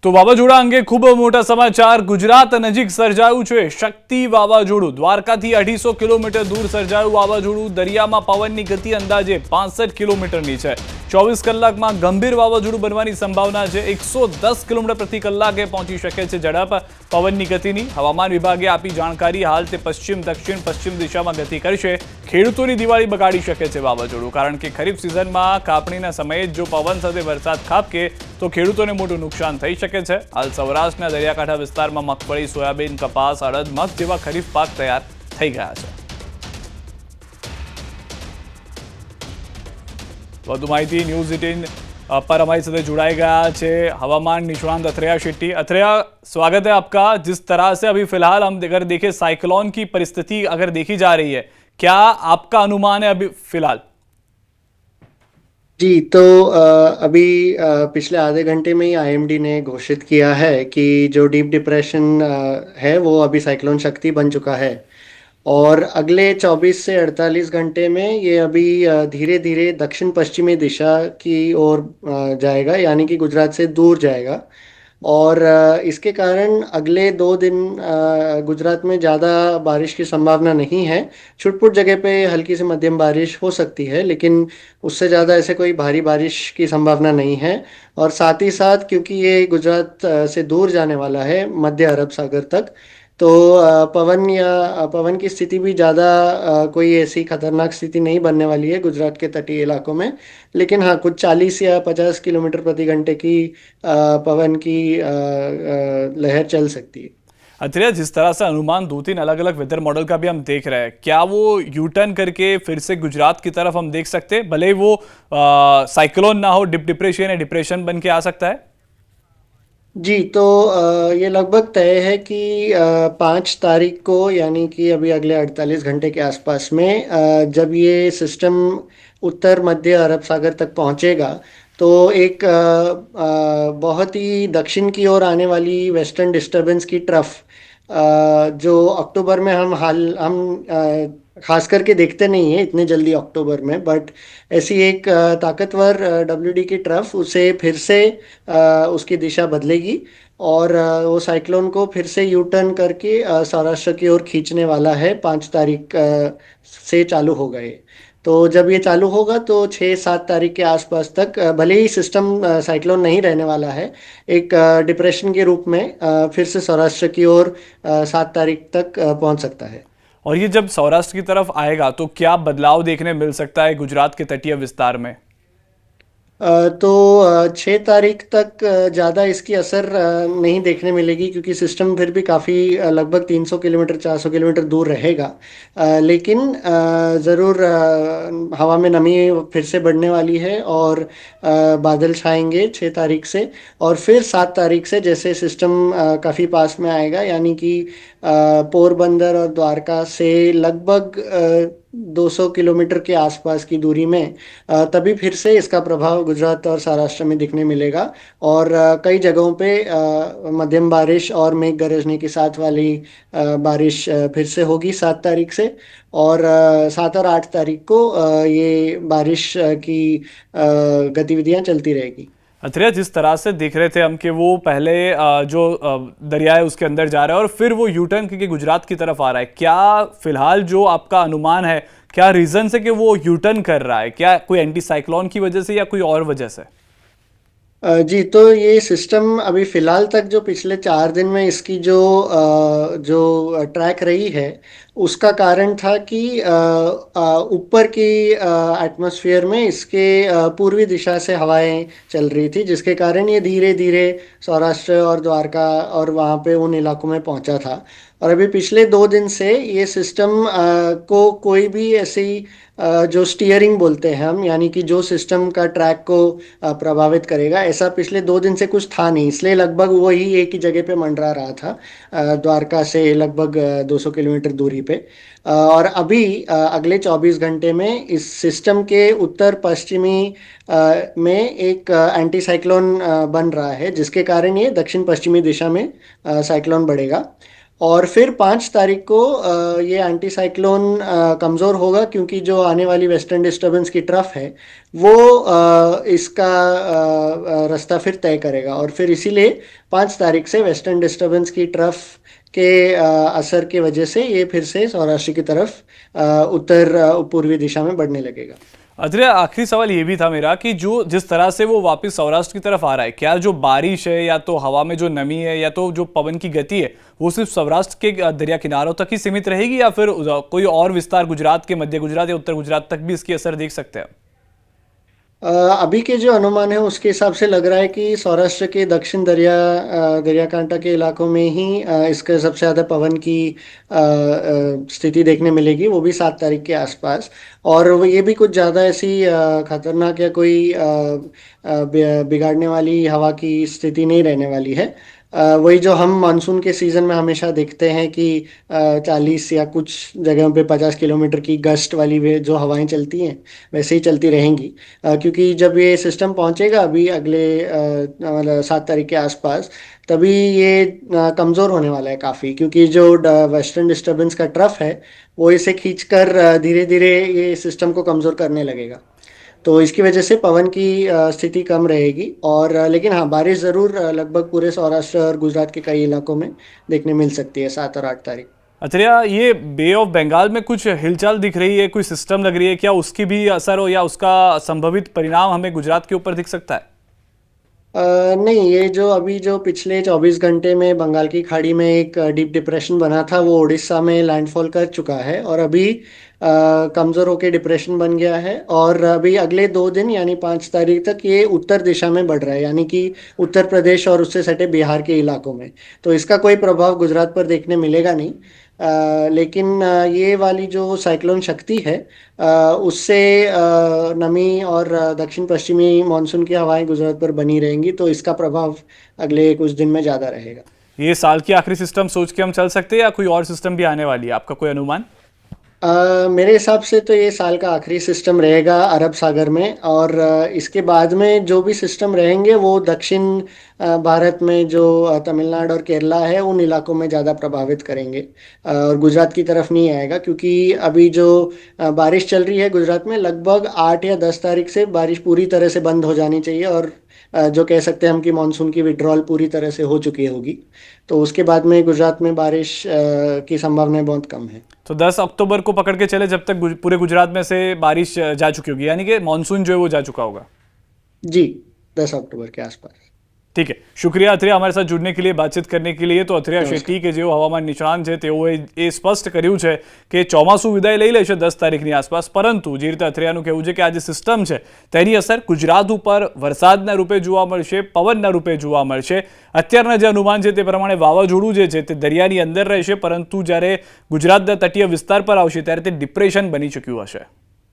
તો વાવાઝોડા અંગે ખૂબ મોટા સમાચાર ગુજરાત નજીક સર્જાયું છે શક્તિ વાવાઝોડું દ્વારકાથી 250 કિલોમીટર દૂર સર્જાયું વાવાઝોડું દરિયામાં પવનની ગતિ અંદાજે 65 કિલોમીટરની છે 24 કલાકમાં ગંભીર વાવાઝોડું બનવાની સંભાવના છે 110 કિલોમીટર પ્રતિ કલાકે પહોંચી શકે છે ઝડપ પવનની ગતિની હવામાન વિભાગે આપી જાણકારી હાલ તે પશ્ચિમ દક્ષિણ પશ્ચિમ દિશામાં ગતિ કરશે ખેડૂતોની દિવાળી બગાડી શકે છે વાવાઝોડું કારણ કે ખરીફ સિઝનમાં કાપણીના સમયે જો પવન સાથે વરસાદ ખાબકે તો ખેડૂતોને મોટું નુકસાન થઈ શકે છે હાલ સૌરાષ્ટ્રના દરિયાકાંઠા વિસ્તારમાં મગફળી સોયાબીન કપાસ અડદ મગ જેવા ખરીફ પાક તૈયાર થઈ ગયા છે વધુ માહિતી ન્યૂઝ 18 पर हमारे साथ जुड़ाए गया है हवामान निष्णांत अथरेया शेट्टी। अथरेया, स्वागत है आपका। जिस तरह से अभी फिलहाल हम अगर देखें साइक्लोन की परिस्थिति अगर देखी जा रही है, क्या आपका अनुमान है अभी फिलहाल? जी, तो अभी पिछले आधे घंटे में ही आईएमडी ने घोषित किया है कि जो डीप डिप्रेशन है वो अभी साइक्लोन शक्ति बन चुका है और अगले 24 से 48 घंटे में ये अभी धीरे धीरे दक्षिण पश्चिमी दिशा की ओर जाएगा, यानी कि गुजरात से दूर जाएगा और इसके कारण अगले 2 दिन गुजरात में ज़्यादा बारिश की संभावना नहीं है। छुटपुट जगह पे हल्की से मध्यम बारिश हो सकती है, लेकिन उससे ज़्यादा ऐसे कोई भारी बारिश की संभावना नहीं है। और साथ ही साथ क्योंकि ये गुजरात से दूर जाने वाला है मध्य अरब सागर तक, तो पवन की स्थिति भी ज़्यादा कोई ऐसी खतरनाक स्थिति नहीं बनने वाली है गुजरात के तटीय इलाकों में। लेकिन हाँ, कुछ 40 या 50 किलोमीटर प्रति घंटे की पवन की लहर चल सकती है। अथरेया, जिस तरह से अनुमान 2-3 अलग अलग वेदर मॉडल का भी हम देख रहे हैं, क्या वो यू टर्न करके फिर से गुजरात की तरफ हम देख सकते हैं? भले ही वो साइक्लोन ना हो, डिप्रेशन या डिप्रेशन बन के आ सकता है? जी, तो ये लगभग तय है कि 5 तारीख को, यानी कि अभी अगले 48 घंटे के आसपास में जब ये सिस्टम उत्तर मध्य अरब सागर तक पहुंचेगा तो एक बहुत ही दक्षिण की ओर आने वाली वेस्टर्न डिस्टरबेंस की ट्रफ जो अक्टूबर में हम खास करके देखते नहीं है इतने जल्दी अक्टूबर में, बट ऐसी एक ताकतवर डब्ल्यूडी की ट्रफ उसे फिर से उसकी दिशा बदलेगी और वो साइक्लोन को फिर से यू टर्न करके सौराष्ट्र की ओर खींचने वाला है। 5 तारीख से चालू होगा ये। तो जब ये चालू होगा तो 6-7 तारीख के आसपास तक भले ही सिस्टम साइक्लोन नहीं रहने वाला है, एक डिप्रेशन के रूप में फिर से सौराष्ट्र की ओर 7 तारीख तक पहुंच सकता है। और ये जब सौराष्ट्र की तरफ आएगा तो क्या बदलाव देखने मिल सकता है गुजरात के तटीय विस्तार में? तो 6 तारीख तक ज़्यादा इसकी असर नहीं देखने मिलेगी, क्योंकि सिस्टम फिर भी काफ़ी लगभग 300 किलोमीटर 400 किलोमीटर दूर रहेगा। लेकिन ज़रूर हवा में नमी फिर से बढ़ने वाली है और बादल छाएंगे 6 तारीख से। और फिर 7 तारीख से जैसे सिस्टम काफ़ी पास में आएगा, यानी कि पोरबंदर और द्वारका से लगभग 200 किलोमीटर के आसपास की दूरी में तभी फिर से इसका प्रभाव गुजरात और सौराष्ट्र में दिखने मिलेगा और कई जगहों पे मध्यम बारिश और मेघ गरजने के साथ वाली बारिश फिर से होगी 7 तारीख से। और 7 और 8 तारीख को ये बारिश की गतिविधियां चलती रहेगी। अथरेया, जिस तरह से देख रहे थे हम कि वो पहले जो दरिया है उसके अंदर जा रहा है और फिर वो यू टर्न करके गुजरात की तरफ आ रहा है, क्या फिलहाल जो आपका अनुमान है, क्या रीजन से कि वो यू टर्न कर रहा है? क्या कोई एंटी साइक्लोन की वजह से या कोई और वजह से? जी, तो ये सिस्टम अभी फ़िलहाल तक जो पिछले 4 दिन में इसकी जो ट्रैक रही है, उसका कारण था कि ऊपर की एटमॉस्फेयर में इसके पूर्वी दिशा से हवाएं चल रही थी, जिसके कारण ये धीरे धीरे सौराष्ट्र और द्वारका और वहाँ पे उन इलाकों में पहुँचा था। और अभी पिछले 2 दिन से ये सिस्टम को कोई भी ऐसी जो स्टीयरिंग बोलते हैं हम, यानी कि जो सिस्टम का ट्रैक को प्रभावित करेगा, ऐसा पिछले 2 दिन से कुछ था नहीं, इसलिए लगभग वही एक ही जगह पे मंडरा रहा था द्वारका से लगभग 200 किलोमीटर दूरी पे। और अभी अगले 24 घंटे में इस सिस्टम के उत्तर पश्चिमी में एक एंटी साइक्लोन बन रहा है, जिसके कारण ये दक्षिण पश्चिमी दिशा में साइक्लोन बढ़ेगा। और फिर 5 तारीख को ये एंटी साइक्लोन कमज़ोर होगा, क्योंकि जो आने वाली वेस्टर्न डिस्टर्बेंस की ट्रफ है वो इसका रास्ता फिर तय करेगा, और फिर इसीलिए 5 तारीख से वेस्टर्न डिस्टर्बेंस की ट्रफ के असर की वजह से ये फिर से सौराष्ट्र की तरफ उत्तर पूर्वी दिशा में बढ़ने लगेगा। अत्रेया, आखिरी सवाल ये भी था मेरा कि जो जिस तरह से वो वापस सौराष्ट्र की तरफ आ रहा है, क्या जो बारिश है या तो हवा में जो नमी है या तो जो पवन की गति है वो सिर्फ सौराष्ट्र के दरिया किनारों तक ही सीमित रहेगी, या फिर कोई और विस्तार गुजरात के, मध्य गुजरात या उत्तर गुजरात तक भी इसकी असर देख सकते हैं? अभी के जो अनुमान है उसके हिसाब से लग रहा है कि सौराष्ट्र के दक्षिण दरियाकांठा के इलाकों में ही इसका सबसे ज़्यादा पवन की स्थिति देखने मिलेगी, वो भी 7 तारीख के आसपास। और वो ये भी कुछ ज़्यादा ऐसी खतरनाक या कोई बिगाड़ने वाली हवा की स्थिति नहीं रहने वाली है। वही जो हम मानसून के सीज़न में हमेशा देखते हैं कि 40 या कुछ जगहों पे 50 किलोमीटर की गस्ट वाली वे जो हवाएं चलती हैं वैसे ही चलती रहेंगी, क्योंकि जब ये सिस्टम पहुंचेगा अभी अगले मतलब 7 तारीख के आसपास, तभी ये कमज़ोर होने वाला है काफ़ी, क्योंकि जो वेस्टर्न डिस्टर्बेंस का ट्रफ है वो इसे खींचकर धीरे धीरे ये सिस्टम को कमज़ोर करने लगेगा। तो इसकी वजह से पवन की स्थिति कम रहेगी, और लेकिन हाँ, बारिश ज़रूर लगभग पूरे सौराष्ट्र और गुजरात के कई इलाकों में देखने मिल सकती है 7 और 8 तारीख। अत्रेया, ये बे ऑफ बंगाल में कुछ हिलचाल दिख रही है, कोई सिस्टम लग रही है, क्या उसकी भी असर हो या उसका संभवित परिणाम हमें गुजरात के ऊपर दिख सकता है? नहीं, ये जो अभी जो पिछले 24 घंटे में बंगाल की खाड़ी में एक डीप डिप्रेशन बना था वो उड़ीसा में लैंडफॉल कर चुका है, और अभी कमज़ोर होकर डिप्रेशन बन गया है, और अभी अगले 2 दिन यानी 5 तारीख तक ये उत्तर दिशा में बढ़ रहा है, यानी कि उत्तर प्रदेश और उससे सटे बिहार के इलाकों में। तो इसका कोई प्रभाव गुजरात पर देखने मिलेगा नहीं। लेकिन ये वाली जो साइक्लोन शक्ति है उससे नमी और दक्षिण पश्चिमी मानसून की हवाएं गुजरात पर बनी रहेंगी, तो इसका प्रभाव अगले कुछ दिन में ज़्यादा रहेगा। ये साल की आखिरी सिस्टम सोच के हम चल सकते हैं या कोई और सिस्टम भी आने वाली है, आपका कोई अनुमान? मेरे हिसाब से तो ये साल का आखिरी सिस्टम रहेगा अरब सागर में, और इसके बाद में जो भी सिस्टम रहेंगे वो दक्षिण भारत में जो तमिलनाडु और केरला है उन इलाकों में ज़्यादा प्रभावित करेंगे, और गुजरात की तरफ नहीं आएगा, क्योंकि अभी जो बारिश चल रही है गुजरात में लगभग 8 या 10 तारीख से बारिश पूरी तरह से बंद हो जानी चाहिए, और जो कह सकते हैं हम कि मानसून की विड्रॉल पूरी तरह से हो चुकी होगी, तो उसके बाद में गुजरात में बारिश की संभावनाएं बहुत कम है। तो 10 अक्टूबर को पकड़ के चले जब तक पूरे गुजरात में से बारिश जा चुकी होगी, यानी कि मानसून जो है वो जा चुका होगा। जी, 10 अक्टूबर के आसपास। ठीक है, शुक्रिया अत्रेया અમારી સાથે જોડને के लिए, बातचीत करने के लिए। तो अत्रेया शेट्टी કે જેઓ હવામાન નિષ્ણાત છે તેઓએ એ સ્પષ્ટ કર્યું છે કે ચોમાસું વિદાય લઈ લેશે 10 તારીખની આસપાસ, પરંતુ જે રીતે અત્રેયાનું કહેવું છે કે આ જે સિસ્ટમ છે તેની અસર ગુજરાત ઉપર વરસાદના રૂપે જોવા મળશે, પવનના રૂપે જોવા મળશે। અત્યારના જે અનુમાન છે તે પ્રમાણે વાવાઝોડું જે છે તે દરિયાની અંદર રહેશે, પરંતુ જ્યારે ગુજરાતના તટીય વિસ્તાર પર આવશે ત્યારે તે ડિપ્રેશન બની ચૂક્યું હશે।